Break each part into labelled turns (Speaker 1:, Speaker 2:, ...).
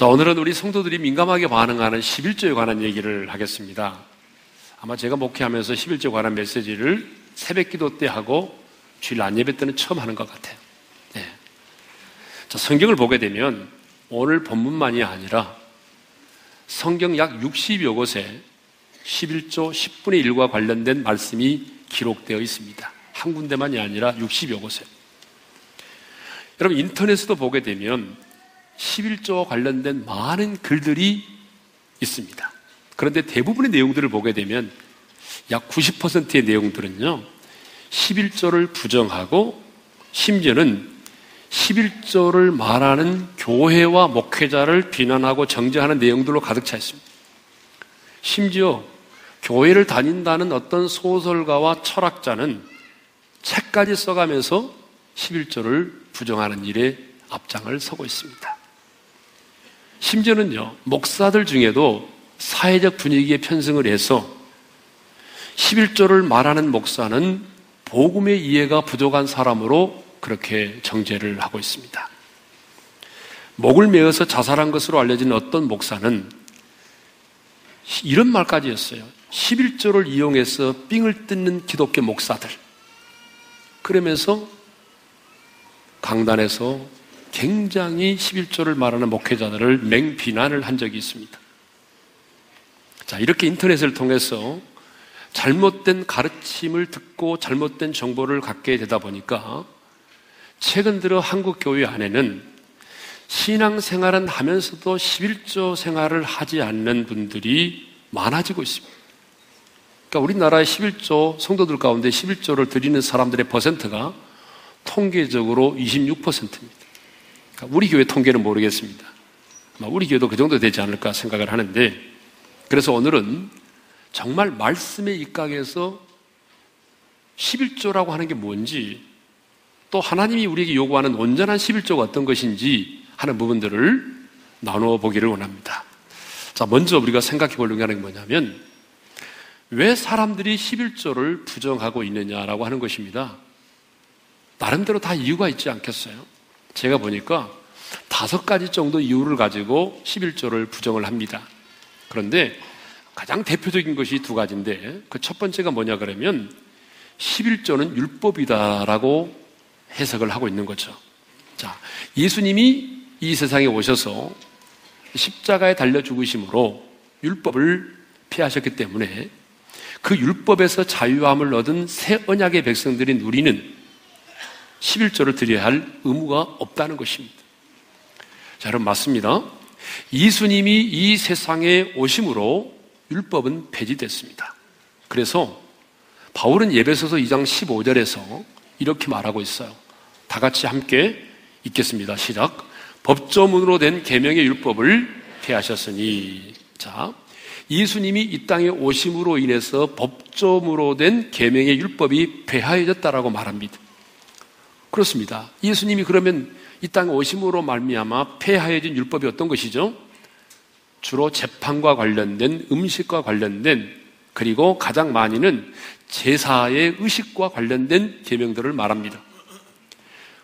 Speaker 1: 자, 오늘은 우리 성도들이 민감하게 반응하는 11조에 관한 얘기를 하겠습니다. 아마 제가 목회하면서 11조에 관한 메시지를 새벽 기도 때 하고 주일 안예배 때는 처음 하는 것 같아요. 네. 자, 성경을 보게 되면 오늘 본문만이 아니라 성경 약 60여 곳에 11조 10분의 1과 관련된 말씀이 기록되어 있습니다. 한 군데만이 아니라 60여 곳에. 여러분, 인터넷에도 보게 되면 11조와 관련된 많은 글들이 있습니다. 그런데 대부분의 내용들을 보게 되면 약 90%의 내용들은요, 11조를 부정하고 심지어는 11조를 말하는 교회와 목회자를 비난하고 정죄하는 내용들로 가득 차 있습니다. 심지어 교회를 다닌다는 어떤 소설가와 철학자는 책까지 써가면서 11조를 부정하는 일에 앞장을 서고 있습니다. 심지어는요, 목사들 중에도 사회적 분위기에 편승을 해서 11조를 말하는 목사는 복음의 이해가 부족한 사람으로 그렇게 정죄를 하고 있습니다. 목을 메어서 자살한 것으로 알려진 어떤 목사는 이런 말까지 했어요. 11조를 이용해서 삥을 뜯는 기독교 목사들. 그러면서 강단에서 굉장히 11조를 말하는 목회자들을 맹비난을 한 적이 있습니다. 자, 이렇게 인터넷을 통해서 잘못된 가르침을 듣고 잘못된 정보를 갖게 되다 보니까 최근 들어 한국 교회 안에는 신앙생활은 하면서도 11조 생활을 하지 않는 분들이 많아지고 있습니다. 그러니까 우리나라의 11조, 성도들 가운데 11조를 드리는 사람들의 퍼센트가 통계적으로 26%입니다. 그러니까 우리 교회 통계는 모르겠습니다. 우리 교회도 그 정도 되지 않을까 생각을 하는데, 그래서 오늘은 정말 말씀의 입각에서 11조라고 하는 게 뭔지, 또 하나님이 우리에게 요구하는 온전한 11조가 어떤 것인지 하는 부분들을 나누어 보기를 원합니다. 자, 먼저 우리가 생각해 보려고 하는 게 뭐냐면, 왜 사람들이 11조를 부정하고 있느냐라고 하는 것입니다. 나름대로 다 이유가 있지 않겠어요? 제가 보니까 5가지 정도 이유를 가지고 11조를 부정을 합니다. 그런데 가장 대표적인 것이 2가지인데, 그 첫 번째가 뭐냐 그러면 11조는 율법이다라고 해석을 하고 있는 거죠. 자, 예수님이 이 세상에 오셔서 십자가에 달려 죽으심으로 율법을 폐하셨기 때문에 그 율법에서 자유함을 얻은 새 언약의 백성들인 우리는 11조를 드려야 할 의무가 없다는 것입니다. 자, 여러분, 맞습니다. 예수님이 이 세상에 오심으로 율법은 폐지됐습니다. 그래서 바울은 에베소서 2장 15절에서 이렇게 말하고 있어요. 다 같이 함께 읽겠습니다. 시작. 법조문으로 된 계명의 율법을 폐하셨으니. 자, 예수님이 이 땅에 오심으로 인해서 법조문으로 된 계명의 율법이 폐하여졌다라고 말합니다. 그렇습니다. 예수님이 그러면 이 땅에 오심으로 말미암아 폐하여진 율법이 어떤 것이죠? 주로 재판과 관련된, 음식과 관련된, 그리고 가장 많이는 제사의 의식과 관련된 계명들을 말합니다.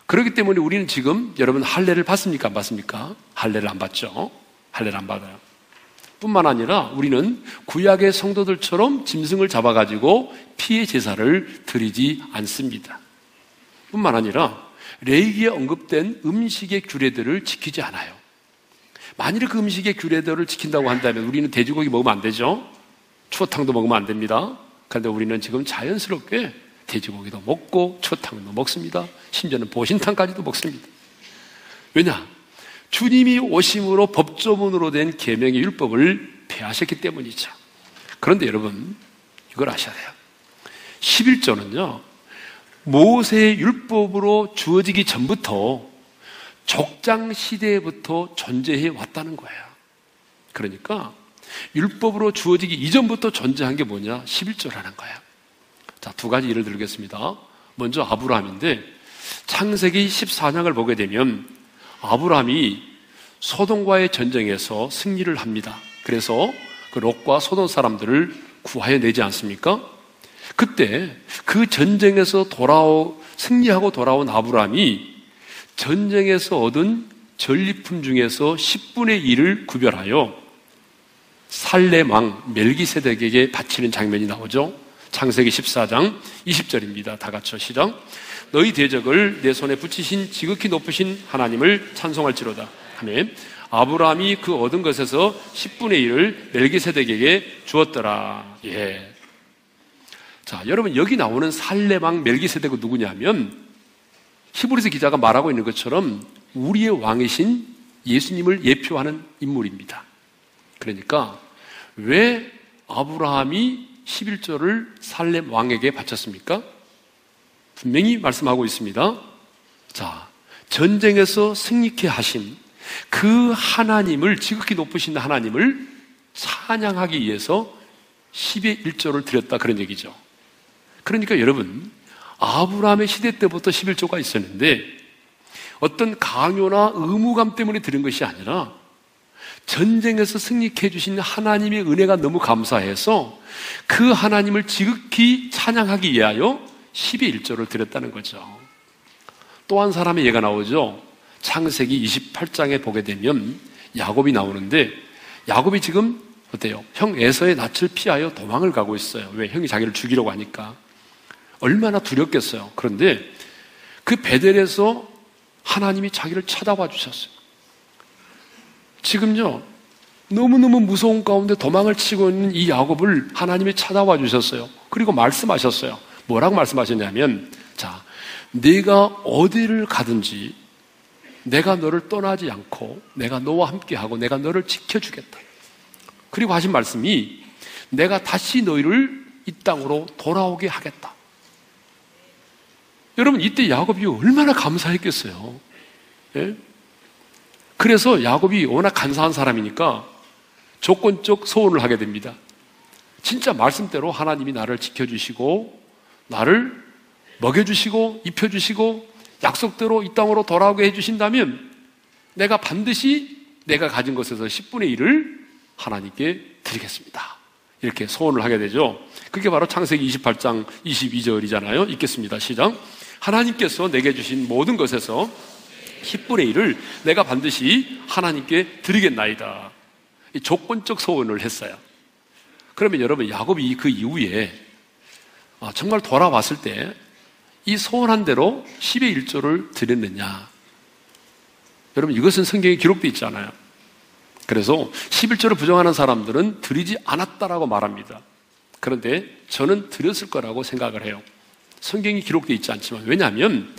Speaker 1: 그렇기 때문에 우리는 지금 여러분 할례를 받습니까? 안 받습니까? 할례를 안 받죠. 할례를 안 받아요. 뿐만 아니라 우리는 구약의 성도들처럼 짐승을 잡아가지고 피의 제사를 드리지 않습니다. 뿐만 아니라 레위기에 언급된 음식의 규례들을 지키지 않아요. 만일 그 음식의 규례들을 지킨다고 한다면 우리는 돼지고기 먹으면 안 되죠. 추어탕도 먹으면 안 됩니다. 그런데 우리는 지금 자연스럽게 돼지고기도 먹고 추어탕도 먹습니다. 심지어는 보신탕까지도 먹습니다. 왜냐? 주님이 오심으로 법조문으로 된 계명의 율법을 폐하셨기 때문이죠. 그런데 여러분, 이걸 아셔야 돼요. 11조는요, 모세의 율법으로 주어지기 전부터 족장 시대부터 존재해 왔다는 거예요. 그러니까 율법으로 주어지기 이전부터 존재한 게 뭐냐? 11조라는 거예요. 자, 2가지 예를 들겠습니다. 먼저 아브라함인데, 창세기 14장을 보게 되면 아브라함이 소돔과의 전쟁에서 승리를 합니다. 그래서 그 롯과 소돔 사람들을 구하여 내지 않습니까? 그때 그 전쟁에서 승리하고 돌아온 아브라함이 전쟁에서 얻은 전리품 중에서 10분의 1을 구별하여 살렘 왕 멜기세덱에게 바치는 장면이 나오죠. 창세기 14장 20절입니다. 다 같이 시작. 너희 대적을 내 손에 붙이신 지극히 높으신 하나님을 찬송할지로다 하며 아브라함이 그 얻은 것에서 10분의 1을 멜기세덱에게 주었더라. 예. 자, 여러분 여기 나오는 살렘 왕 멜기세덱은 누구냐면 히브리서 기자가 말하고 있는 것처럼 우리의 왕이신 예수님을 예표하는 인물입니다. 그러니까 왜 아브라함이 11조를 살렘 왕에게 바쳤습니까? 분명히 말씀하고 있습니다. 자, 전쟁에서 승리케 하신 그 하나님을, 지극히 높으신 하나님을 찬양하기 위해서 10의 1조를 드렸다, 그런 얘기죠. 그러니까 여러분, 아브라함의 시대 때부터 11조가 있었는데 어떤 강요나 의무감 때문에 드린 것이 아니라 전쟁에서 승리케 해주신 하나님의 은혜가 너무 감사해서 그 하나님을 지극히 찬양하기 위하여 10의 1조를 드렸다는 거죠. 또 한 사람의 예가 나오죠. 창세기 28장에 보게 되면 야곱이 나오는데 야곱이 지금 어때요? 형 에서의 낯을 피하여 도망을 가고 있어요. 왜? 형이 자기를 죽이려고 하니까. 얼마나 두렵겠어요. 그런데 그 베델에서 하나님이 자기를 찾아와 주셨어요. 지금요, 너무너무 무서운 가운데 도망을 치고 있는 이 야곱을 하나님이 찾아와 주셨어요. 그리고 말씀하셨어요. 뭐라고 말씀하셨냐면, 자, 네가 어디를 가든지 내가 너를 떠나지 않고 내가 너와 함께하고 내가 너를 지켜주겠다. 그리고 하신 말씀이 내가 다시 너희를 이 땅으로 돌아오게 하겠다. 여러분, 이때 야곱이 얼마나 감사했겠어요. 예? 그래서 야곱이 워낙 간사한 사람이니까 조건적 소원을 하게 됩니다. 진짜 말씀대로 하나님이 나를 지켜주시고 나를 먹여주시고 입혀주시고 약속대로 이 땅으로 돌아오게 해주신다면 내가 반드시 내가 가진 것에서 10분의 1을 하나님께 드리겠습니다. 이렇게 소원을 하게 되죠. 그게 바로 창세기 28장 22절이잖아요. 읽겠습니다. 시작. 하나님께서 내게 주신 모든 것에서 10분의 1을 내가 반드시 하나님께 드리겠나이다. 이 조건적 소원을 했어요. 그러면 여러분, 야곱이 그 이후에 정말 돌아왔을 때 이 소원한 대로 10의 1조를 드렸느냐? 여러분, 이것은 성경에 기록되어 있잖아요. 그래서 11조를 부정하는 사람들은 드리지 않았다라고 말합니다. 그런데 저는 드렸을 거라고 생각을 해요. 성경이 기록되어 있지 않지만. 왜냐하면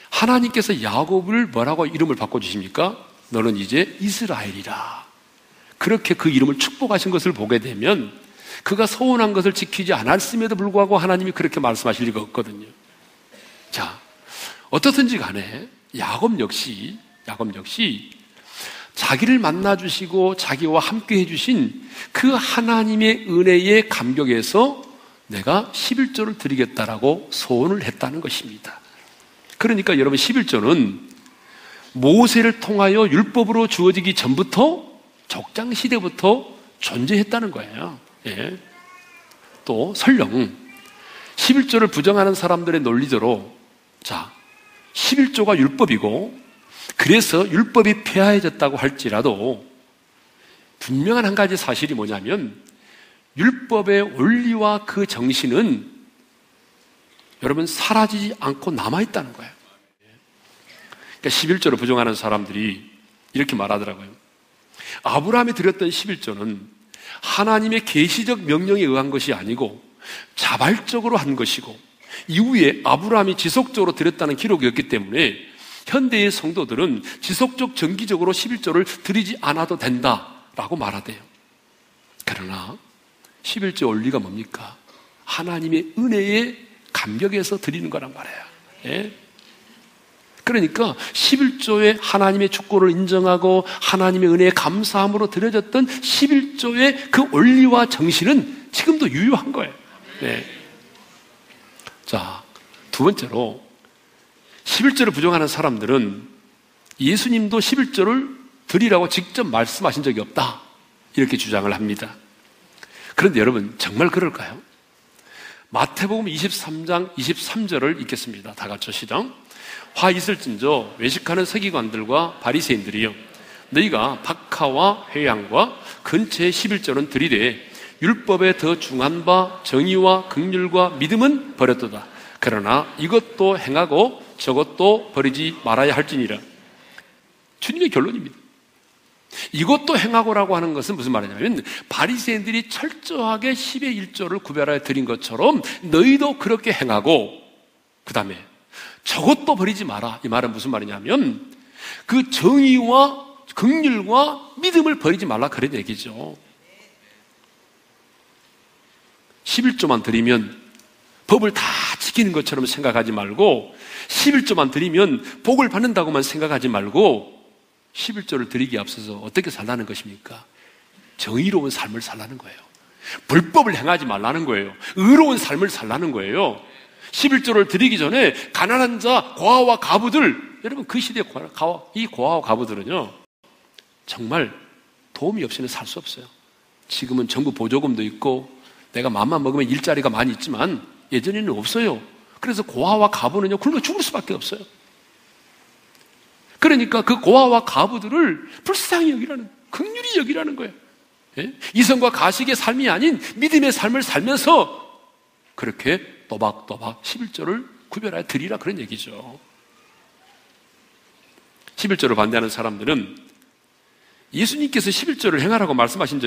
Speaker 1: 하나님께서 야곱을 뭐라고 이름을 바꿔주십니까? 너는 이제 이스라엘이라. 그렇게 그 이름을 축복하신 것을 보게 되면 그가 소원한 것을 지키지 않았음에도 불구하고 하나님이 그렇게 말씀하실 리가 없거든요. 자, 어떻든지 간에 야곱 역시 자기를 만나주시고 자기와 함께 해주신 그 하나님의 은혜에 감격해서 내가 11조를 드리겠다라고 소원을 했다는 것입니다. 그러니까 여러분, 11조는 모세를 통하여 율법으로 주어지기 전부터 적장 시대부터 존재했다는 거예요. 예. 또 설령 11조를 부정하는 사람들의 논리대로, 자, 11조가 율법이고 그래서 율법이 폐하해졌다고 할지라도 분명한 한 가지 사실이 뭐냐면 율법의 원리와 그 정신은 여러분 사라지지 않고 남아있다는 거예요. 그러니까 11조를 부정하는 사람들이 이렇게 말하더라고요. 아브라함이 드렸던 11조는 하나님의 계시적 명령에 의한 것이 아니고 자발적으로 한 것이고 이후에 아브라함이 지속적으로 드렸다는 기록이었기 때문에 현대의 성도들은 지속적 정기적으로 11조를 드리지 않아도 된다라고 말하대요. 그러나 11조 원리가 뭡니까? 하나님의 은혜에 감격해서 드리는 거란 말이에요. 예? 그러니까 11조의 하나님의 축복을 인정하고 하나님의 은혜에 감사함으로 드려졌던 11조의 그 원리와 정신은 지금도 유효한 거예요. 네. 자, 두 번째로 11조를 부정하는 사람들은 예수님도 11조를 드리라고 직접 말씀하신 적이 없다, 이렇게 주장을 합니다. 그런데 여러분, 정말 그럴까요? 마태복음 23장 23절을 읽겠습니다. 다 같이 시작. 화 있을진저 외식하는 서기관들과 바리새인들이여, 너희가 박하와 회양과 근처의 11조는 들이되 율법에 더 중한 바 정의와 긍휼과 믿음은 버렸도다. 그러나 이것도 행하고 저것도 버리지 말아야 할지니라. 주님의 결론입니다. 이것도 행하고라고 하는 것은 무슨 말이냐면, 바리새인들이 철저하게 10의 1조를 구별하여 드린 것처럼 너희도 그렇게 행하고, 그 다음에 저것도 버리지 마라. 이 말은 무슨 말이냐면, 그 정의와 긍휼과 믿음을 버리지 말라, 그런 얘기죠. 11조만 드리면 법을 다 지키는 것처럼 생각하지 말고, 11조만 드리면 복을 받는다고만 생각하지 말고, 11조를 드리기에 앞서서 어떻게 살라는 것입니까? 정의로운 삶을 살라는 거예요. 불법을 행하지 말라는 거예요. 의로운 삶을 살라는 거예요. 11조를 드리기 전에 가난한 자, 고아와 가부들, 여러분 그 시대의 이 고아와 가부들은요, 정말 도움이 없이는 살 수 없어요. 지금은 정부 보조금도 있고 내가 맘만 먹으면 일자리가 많이 있지만 예전에는 없어요. 그래서 고아와 가부는요, 굶어 죽을 수밖에 없어요. 그러니까 그 고아와 가부들을 불쌍히 여기라는, 긍휼히 여기라는 거예요. 예? 이성과 가식의 삶이 아닌 믿음의 삶을 살면서 그렇게 또박또박 11조를 구별하여 드리라, 그런 얘기죠. 11조를 반대하는 사람들은 예수님께서 11조를 행하라고 말씀하신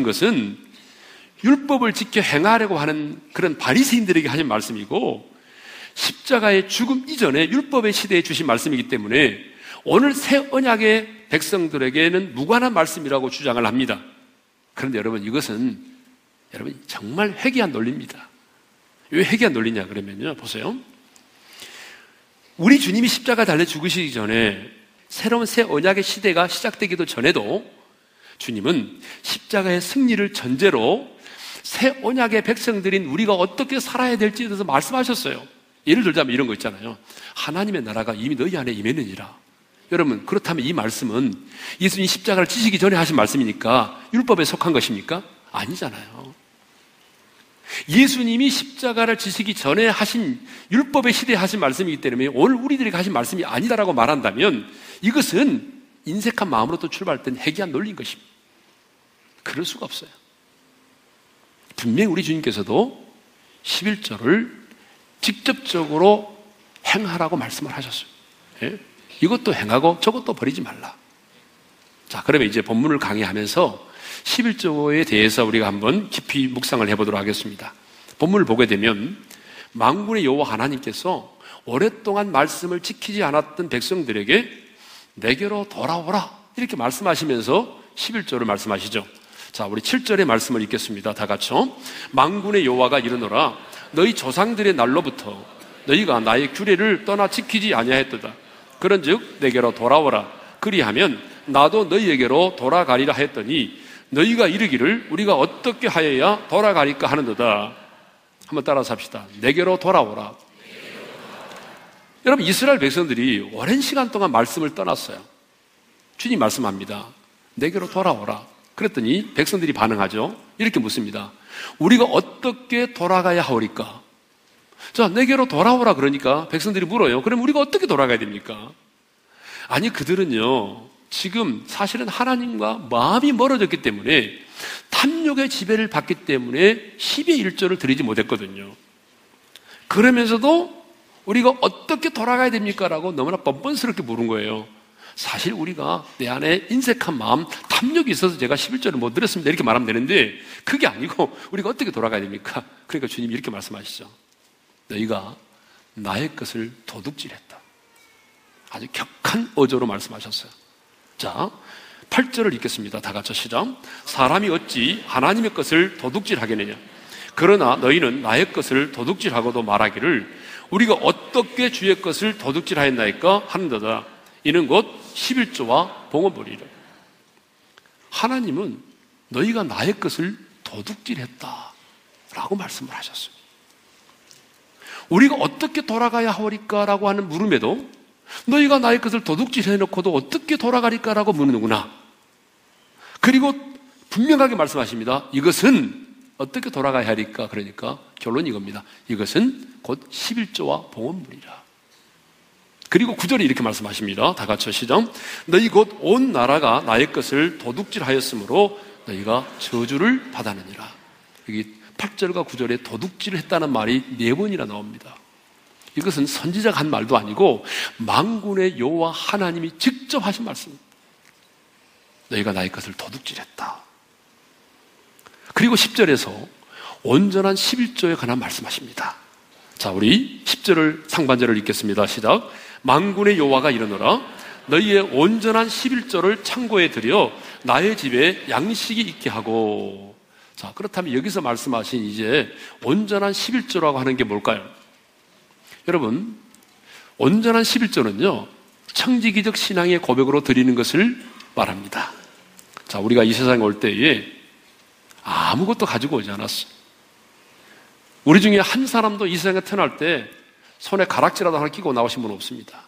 Speaker 1: 것은 율법을 지켜 행하려고 하는 그런 바리새인들에게 하신 말씀이고, 십자가의 죽음 이전에 율법의 시대에 주신 말씀이기 때문에 오늘 새 언약의 백성들에게는 무관한 말씀이라고 주장을 합니다. 그런데 여러분, 이것은 여러분 정말 회개한 논리입니다. 왜 회개한 논리냐 그러면요, 보세요. 우리 주님이 십자가 달려 죽으시기 전에, 새로운 새 언약의 시대가 시작되기도 전에도 주님은 십자가의 승리를 전제로 새 언약의 백성들인 우리가 어떻게 살아야 될지에 대해서 말씀하셨어요. 예를 들자면 이런 거 있잖아요. 하나님의 나라가 이미 너희 안에 임했느니라. 여러분, 그렇다면 이 말씀은 예수님 십자가를 지시기 전에 하신 말씀이니까 율법에 속한 것입니까? 아니잖아요. 예수님이 십자가를 지시기 전에 하신, 율법의 시대에 하신 말씀이기 때문에 오늘 우리들에게 하신 말씀이 아니다라고 말한다면 이것은 인색한 마음으로 출발된 해괴한 논리인 것입니다. 그럴 수가 없어요. 분명히 우리 주님께서도 11조를 직접적으로 행하라고 말씀을 하셨어요. 예? 이것도 행하고 저것도 버리지 말라. 자, 그러면 이제 본문을 강의하면서 11조에 대해서 우리가 한번 깊이 묵상을 해보도록 하겠습니다. 본문을 보게 되면 만군의 여호와 하나님께서 오랫동안 말씀을 지키지 않았던 백성들에게 내게로 돌아오라, 이렇게 말씀하시면서 11조를 말씀하시죠. 자, 우리 7절의 말씀을 읽겠습니다. 다 같이요. 만군의 여호와가 이르노라, 너희 조상들의 날로부터 너희가 나의 규례를 떠나 지키지 아니하였도다. 그런즉 내게로 돌아오라. 그리하면 나도 너희에게로 돌아가리라 했더니 너희가 이르기를 우리가 어떻게 하여야 돌아가리까 하는도다. 한번 따라서 합시다. 내게로 돌아오라. 여러분, 이스라엘 백성들이 오랜 시간 동안 말씀을 떠났어요. 주님 말씀합니다. 내게로 돌아오라. 그랬더니 백성들이 반응하죠. 이렇게 묻습니다. 우리가 어떻게 돌아가야 하오리까? 자, 내게로 돌아오라 그러니까 백성들이 물어요. 그럼 우리가 어떻게 돌아가야 됩니까? 아니, 그들은요, 지금 사실은 하나님과 마음이 멀어졌기 때문에, 탐욕의 지배를 받기 때문에 10의 1조를 드리지 못했거든요. 그러면서도 우리가 어떻게 돌아가야 됩니까? 라고 너무나 뻔뻔스럽게 물은 거예요. 사실 우리가 내 안에 인색한 마음, 탐욕이 있어서 제가 11조를 못 드렸습니다, 이렇게 말하면 되는데, 그게 아니고 우리가 어떻게 돌아가야 됩니까? 그러니까 주님이 이렇게 말씀하시죠. 너희가 나의 것을 도둑질했다. 아주 격한 어조로 말씀하셨어요. 자, 8절을 읽겠습니다. 다 같이 시작. 사람이 어찌 하나님의 것을 도둑질하겠느냐? 그러나 너희는 나의 것을 도둑질하고도 말하기를 우리가 어떻게 주의 것을 도둑질하였나이까 하는도다. 이는 곧 11조와 봉헌물이라. 하나님은 너희가 나의 것을 도둑질했다 라고 말씀을 하셨어요. 우리가 어떻게 돌아가야 하오리까? 라고 하는 물음에도 너희가 나의 것을 도둑질해놓고도 어떻게 돌아가리까? 라고 묻는구나. 그리고 분명하게 말씀하십니다. 이것은 어떻게 돌아가야 하리까? 그러니까 결론이 이겁니다. 이것은 곧 11조와 봉헌물이라. 그리고 9절에 이렇게 말씀하십니다. 다 같이 시작. 너희 곧 온 나라가 나의 것을 도둑질하였으므로 너희가 저주를 받았느니라. 여기 8절과 9절에 도둑질을 했다는 말이 4번이나 나옵니다. 이것은 선지자가 한 말도 아니고 만군의 여호와 하나님이 직접 하신 말씀입니다. 너희가 나의 것을 도둑질했다. 그리고 10절에서 온전한 11조에 관한 말씀하십니다. 자, 우리 10절을 상반절을 읽겠습니다. 시작. 만군의 여호와가 이르노라 너희의 온전한 11조를 창고에 들여 나의 집에 양식이 있게 하고. 자, 그렇다면 여기서 말씀하신 이제 온전한 11조라고 하는 게 뭘까요? 여러분, 온전한 11조는요 청지기적 신앙의 고백으로 드리는 것을 말합니다. 자, 우리가 이 세상에 올 때에 아무것도 가지고 오지 않았어요. 우리 중에 한 사람도 이 세상에 태어날 때 손에 가락지라도 하나 끼고 나오신 분 없습니다.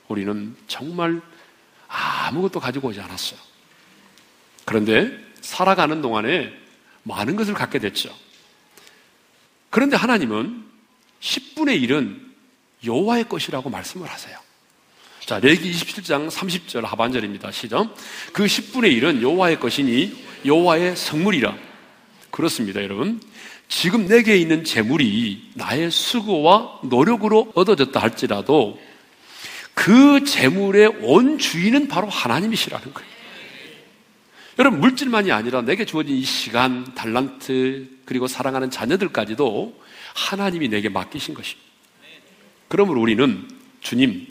Speaker 1: 우리는 정말 아무것도 가지고 오지 않았어요. 그런데 살아가는 동안에 많은 것을 갖게 됐죠. 그런데 하나님은 10분의 1은 여호와의 것이라고 말씀을 하세요. 자, 레위기 27장 30절 하반절입니다. 시작. 그 10분의 1은 여호와의 것이니 여호와의 성물이라. 그렇습니다, 여러분. 지금 내게 있는 재물이 나의 수고와 노력으로 얻어졌다 할지라도 그 재물의 온 주인은 바로 하나님이시라는 거예요. 여러분, 물질만이 아니라 내게 주어진 이 시간, 달란트, 그리고 사랑하는 자녀들까지도 하나님이 내게 맡기신 것입니다. 그러므로 우리는 주님,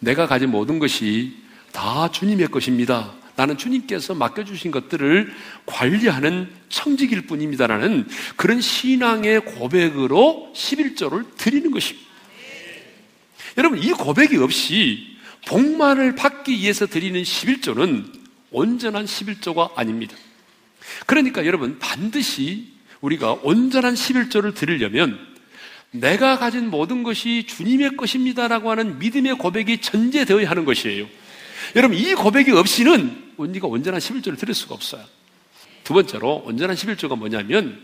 Speaker 1: 내가 가진 모든 것이 다 주님의 것입니다. 나는 주님께서 맡겨주신 것들을 관리하는 청지기일 뿐입니다라는 그런 신앙의 고백으로 11조를 드리는 것입니다. 여러분, 이 고백이 없이 복만을 받기 위해서 드리는 11조는 온전한 11조가 아닙니다. 그러니까 여러분, 반드시 우리가 온전한 11조를 드리려면 내가 가진 모든 것이 주님의 것입니다라고 하는 믿음의 고백이 전제되어야 하는 것이에요. 여러분, 이 고백이 없이는 우리가 온전한 11조를 드릴 수가 없어요. 두 번째로 온전한 11조가 뭐냐면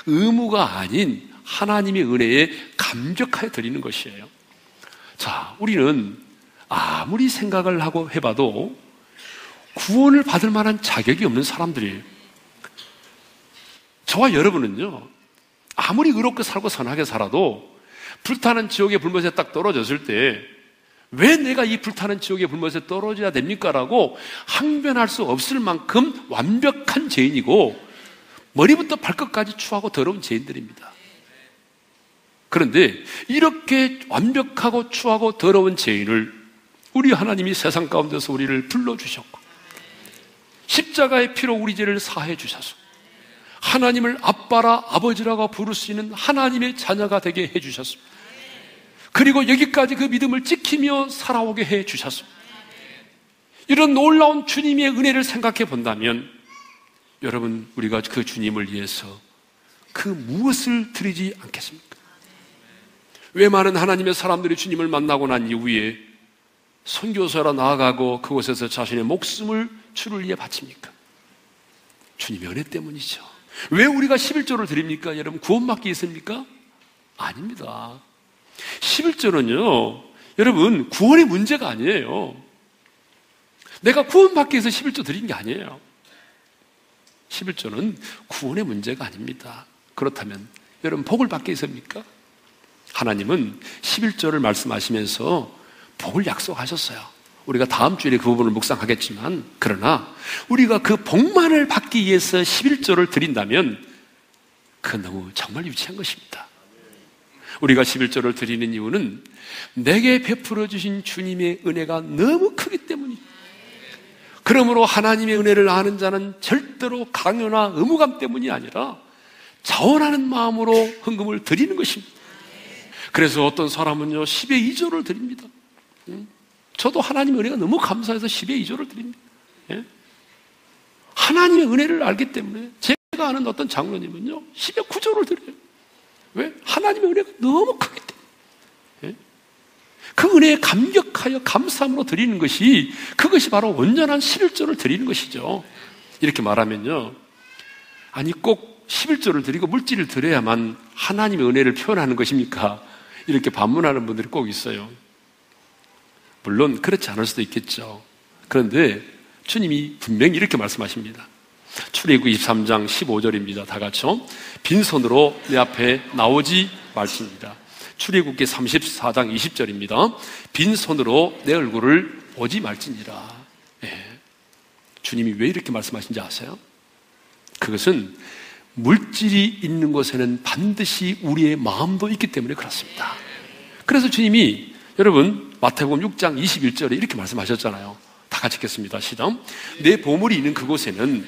Speaker 1: 의무가 아닌 하나님의 은혜에 감격하여 드리는 것이에요. 자, 우리는 아무리 생각을 하고 해봐도 구원을 받을 만한 자격이 없는 사람들이에요. 저와 여러분은요, 아무리 의롭게 살고 선하게 살아도 불타는 지옥의 불못에 딱 떨어졌을 때 왜 내가 이 불타는 지옥의 불못에 떨어져야 됩니까? 라고 항변할 수 없을 만큼 완벽한 죄인이고 머리부터 발끝까지 추하고 더러운 죄인들입니다. 그런데 이렇게 완벽하고 추하고 더러운 죄인을 우리 하나님이 세상 가운데서 우리를 불러주셨고 십자가의 피로 우리 죄를 사해 주셔서 하나님을 아빠라 아버지라고 부를 수 있는 하나님의 자녀가 되게 해주셨습니다. 그리고 여기까지 그 믿음을 지키며 살아오게 해주셨습니다. 이런 놀라운 주님의 은혜를 생각해 본다면 여러분, 우리가 그 주님을 위해서 그 무엇을 드리지 않겠습니까? 왜 많은 하나님의 사람들이 주님을 만나고 난 이후에 선교사로 나아가고 그곳에서 자신의 목숨을 주를 위해 바칩니까? 주님의 은혜 때문이죠. 왜 우리가 11조를 드립니까? 여러분, 구원받기 있습니까? 아닙니다. 11조는요, 여러분, 구원의 문제가 아니에요. 내가 구원받기 위해서 11조 드린 게 아니에요. 11조는 구원의 문제가 아닙니다. 그렇다면 여러분, 복을 받기 위해서입니까? 하나님은 11조를 말씀하시면서 복을 약속하셨어요. 우리가 다음 주일에 그 부분을 묵상하겠지만, 그러나 우리가 그 복만을 받기 위해서 11조를 드린다면 그건 너무 정말 유치한 것입니다. 우리가 11조를 드리는 이유는 내게 베풀어 주신 주님의 은혜가 너무 크기 때문입니다. 그러므로 하나님의 은혜를 아는 자는 절대로 강요나 의무감 때문이 아니라 자원하는 마음으로 헌금을 드리는 것입니다. 그래서 어떤 사람은요 10의 2조를 드립니다. 저도 하나님의 은혜가 너무 감사해서 10의 2조를 드립니다. 하나님의 은혜를 알기 때문에 제가 아는 어떤 장로님은요 10의 9조를 드려요. 왜? 하나님의 은혜가 너무 크기 때문에. 그 은혜에 감격하여 감사함으로 드리는 것이, 그것이 바로 온전한 11조를 드리는 것이죠. 이렇게 말하면요, 아니 꼭 11조를 드리고 물질을 드려야만 하나님의 은혜를 표현하는 것입니까? 이렇게 반문하는 분들이 꼭 있어요. 물론 그렇지 않을 수도 있겠죠. 그런데 주님이 분명히 이렇게 말씀하십니다. 출애굽기 23장 15절입니다. 다 같이요. 빈손으로 내 앞에 나오지 말지니라. 출애굽기 34장 20절입니다. 빈손으로 내 얼굴을 보지 말지니라. 주님이 왜 이렇게 말씀하신지 아세요? 그것은 물질이 있는 곳에는 반드시 우리의 마음도 있기 때문에 그렇습니다. 그래서 주님이 여러분 마태복음 6장 21절에 이렇게 말씀하셨잖아요. 다 같이 읽겠습니다. 시작. 내 보물이 있는 그곳에는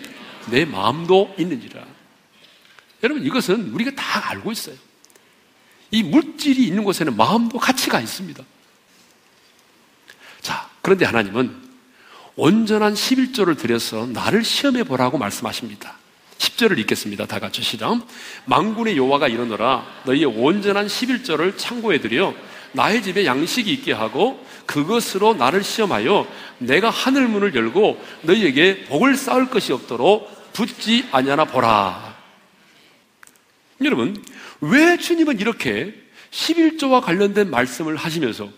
Speaker 1: 내 마음도 있느니라. 여러분 이것은 우리가 다 알고 있어요. 이 물질이 있는 곳에는 마음도 가치가 있습니다. 자, 그런데 하나님은 온전한 11조를 들여서 나를 시험해 보라고 말씀하십니다. 10절을 읽겠습니다. 다 같이 시작. 만군의 여호와가 이르노라 너희의 온전한 11조를 창고에 들여 나의 집에 양식이 있게 하고 그것으로 나를 시험하여 내가 하늘 문을 열고 너희에게 복을 쌓을 것이 없도록 붙지 아니하나 보라. 여러분, 왜 주님은 이렇게 11조와 관련된 말씀을 하시면서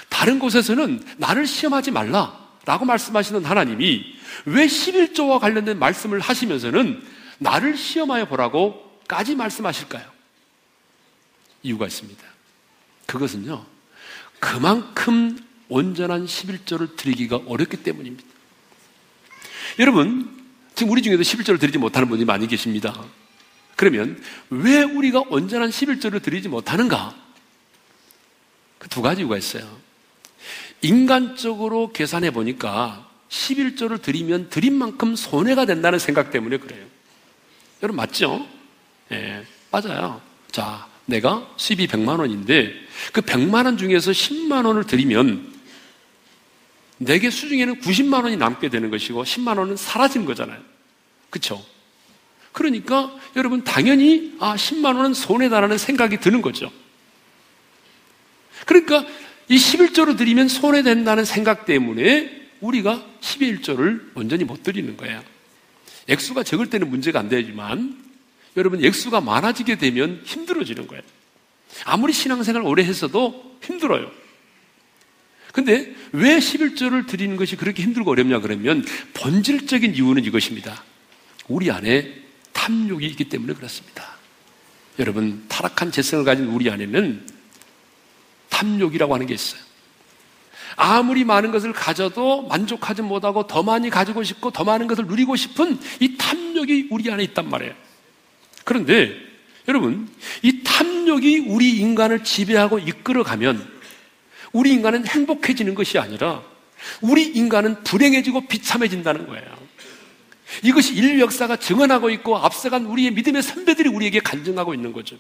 Speaker 1: 다른 곳에서는 나를 시험하지 말라라고 말씀하시는 하나님이 왜 11조와 관련된 말씀을 하시면서는 나를 시험하여 보라고까지 말씀하실까요? 이유가 있습니다. 그것은요, 그만큼 온전한 11조를 드리기가 어렵기 때문입니다. 여러분, 지금 우리 중에도 11조를 드리지 못하는 분이 많이 계십니다. 그러면 왜 우리가 온전한 11조를 드리지 못하는가? 그 두 가지 이유가 있어요. 인간적으로 계산해 보니까 11조를 드리면 드린 만큼 손해가 된다는 생각 때문에 그래요. 여러분 맞죠? 예, 맞아요. 자, 내가 수입이 100만 원인데 그 100만 원 중에서 10만 원을 드리면 내게 수중에는 90만 원이 남게 되는 것이고 10만 원은 사라지는 거잖아요. 그렇죠? 그러니까 여러분 당연히 10만 원은 손해다라는 생각이 드는 거죠. 그러니까 이 11조를 드리면 손해된다는 생각 때문에 우리가 11조를 온전히 못 드리는 거예요. 액수가 적을 때는 문제가 안 되지만 여러분 액수가 많아지게 되면 힘들어지는 거예요. 아무리 신앙생활 오래 했어도 힘들어요. 근데 왜 11조를 드리는 것이 그렇게 힘들고 어렵냐 그러면 본질적인 이유는 이것입니다. 우리 안에 탐욕이 있기 때문에 그렇습니다. 여러분 타락한 재성을 가진 우리 안에는 탐욕이라고 하는 게 있어요. 아무리 많은 것을 가져도 만족하지 못하고 더 많이 가지고 싶고 더 많은 것을 누리고 싶은 이 탐욕이 우리 안에 있단 말이에요. 그런데 여러분 이 탐욕이 우리 인간을 지배하고 이끌어가면 우리 인간은 행복해지는 것이 아니라 우리 인간은 불행해지고 비참해진다는 거예요. 이것이 인류 역사가 증언하고 있고 앞서간 우리의 믿음의 선배들이 우리에게 간증하고 있는 거죠.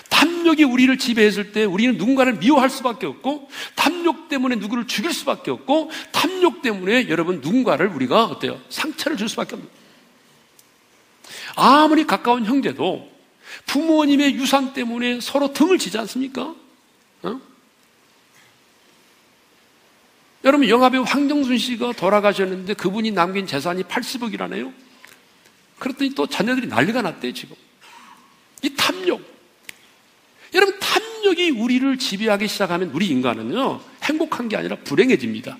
Speaker 1: 탐욕이 우리를 지배했을 때 우리는 누군가를 미워할 수밖에 없고 탐욕 때문에 누구를 죽일 수밖에 없고 탐욕 때문에 여러분 누군가를 우리가 어때요? 상처를 줄 수밖에 없는 거예요. 아무리 가까운 형제도 부모님의 유산 때문에 서로 등을 지지 않습니까? 여러분 영화배우 황정순 씨가 돌아가셨는데 그분이 남긴 재산이 80억이라네요. 그랬더니 또 자녀들이 난리가 났대요 지금. 이 탐욕. 여러분 탐욕이 우리를 지배하기 시작하면 우리 인간은요 행복한 게 아니라 불행해집니다.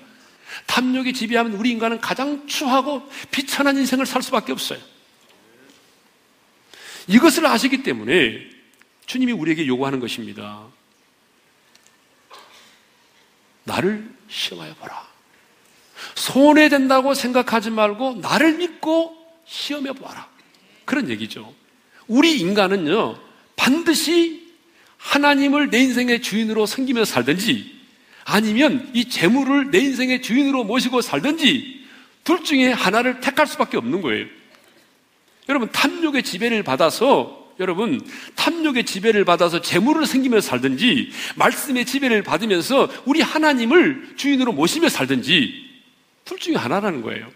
Speaker 1: 탐욕이 지배하면 우리 인간은 가장 추하고 비천한 인생을 살 수밖에 없어요. 이것을 아시기 때문에 주님이 우리에게 요구하는 것입니다. 나를 시험하여 보라. 손해된다고 생각하지 말고 나를 믿고 시험해 보라. 그런 얘기죠. 우리 인간은요 반드시 하나님을 내 인생의 주인으로 섬기며 살든지 아니면 이 재물을 내 인생의 주인으로 모시고 살든지 둘 중에 하나를 택할 수밖에 없는 거예요. 여러분 탐욕의 지배를 받아서 재물을 섬기며 살든지 말씀의 지배를 받으면서 우리 하나님을 주인으로 모시며 살든지 둘 중에 하나라는 거예요.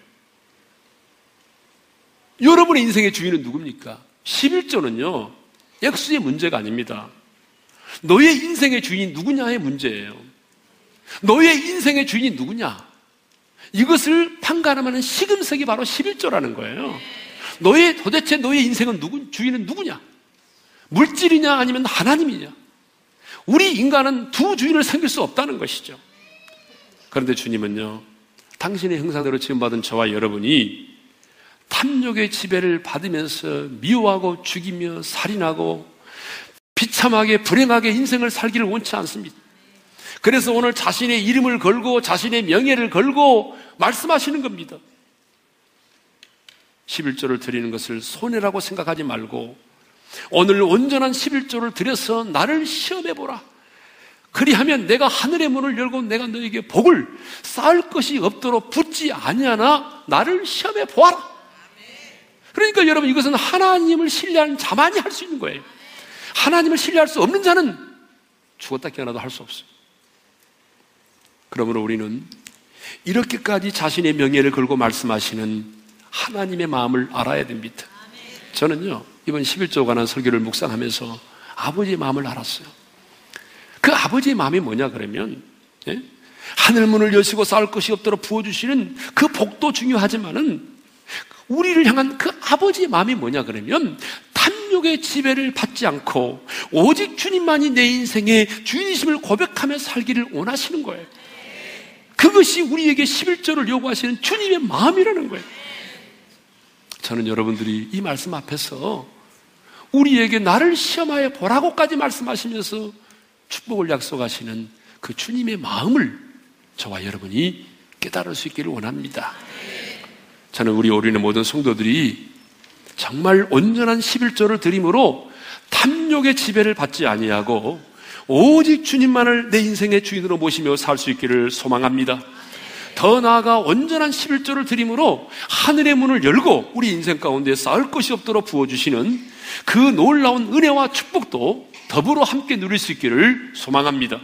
Speaker 1: 여러분의 인생의 주인은 누굽니까? 11조는요 액수의 문제가 아닙니다. 너의 인생의 주인이 누구냐의 문제예요. 너의 인생의 주인이 누구냐? 이것을 판가름하는 시금석이 바로 11조라는 거예요. 도대체 너의 인생은 주인은 누구냐? 물질이냐 아니면 하나님이냐? 우리 인간은 두 주인을 섬길 수 없다는 것이죠. 그런데 주님은요, 당신의 형상대로 지음받은 저와 여러분이 탐욕의 지배를 받으면서 미워하고 죽이며 살인하고 비참하게 불행하게 인생을 살기를 원치 않습니다. 그래서 오늘 자신의 이름을 걸고 자신의 명예를 걸고 말씀하시는 겁니다. 11조를 드리는 것을 손해라고 생각하지 말고 오늘 온전한 11조를 드려서 나를 시험해보라. 그리하면 내가 하늘의 문을 열고 내가 너에게 복을 쌓을 것이 없도록 붙지 아니하나 나를 시험해 보아라. 그러니까 여러분, 이것은 하나님을 신뢰하는 자만이 할 수 있는 거예요. 하나님을 신뢰할 수 없는 자는 죽었다 깨어나도 할 수 없어요. 그러므로 우리는 이렇게까지 자신의 명예를 걸고 말씀하시는 하나님의 마음을 알아야 됩니다. 저는요, 이번 11조 관한 설교를 묵상하면서 아버지의 마음을 알았어요. 그 아버지의 마음이 뭐냐 그러면, 하늘문을 여시고 쌓을 것이 없도록 부어주시는 그 복도 중요하지만은 우리를 향한 그 아버지의 마음이 뭐냐 그러면 탐욕의 지배를 받지 않고 오직 주님만이 내 인생의 주인이심을 고백하며 살기를 원하시는 거예요. 그것이 우리에게 11조를 요구하시는 주님의 마음이라는 거예요. 저는 여러분들이 이 말씀 앞에서 우리에게 나를 시험하여 보라고까지 말씀하시면서 축복을 약속하시는 그 주님의 마음을 저와 여러분이 깨달을 수 있기를 원합니다. 저는 우리 오륜의 모든 성도들이 정말 온전한 11조를 드림으로 탐욕의 지배를 받지 아니하고 오직 주님만을 내 인생의 주인으로 모시며 살 수 있기를 소망합니다. 더 나아가 온전한 11조를 드림으로 하늘의 문을 열고 우리 인생 가운데 쌓을 것이 없도록 부어주시는 그 놀라운 은혜와 축복도 더불어 함께 누릴 수 있기를 소망합니다.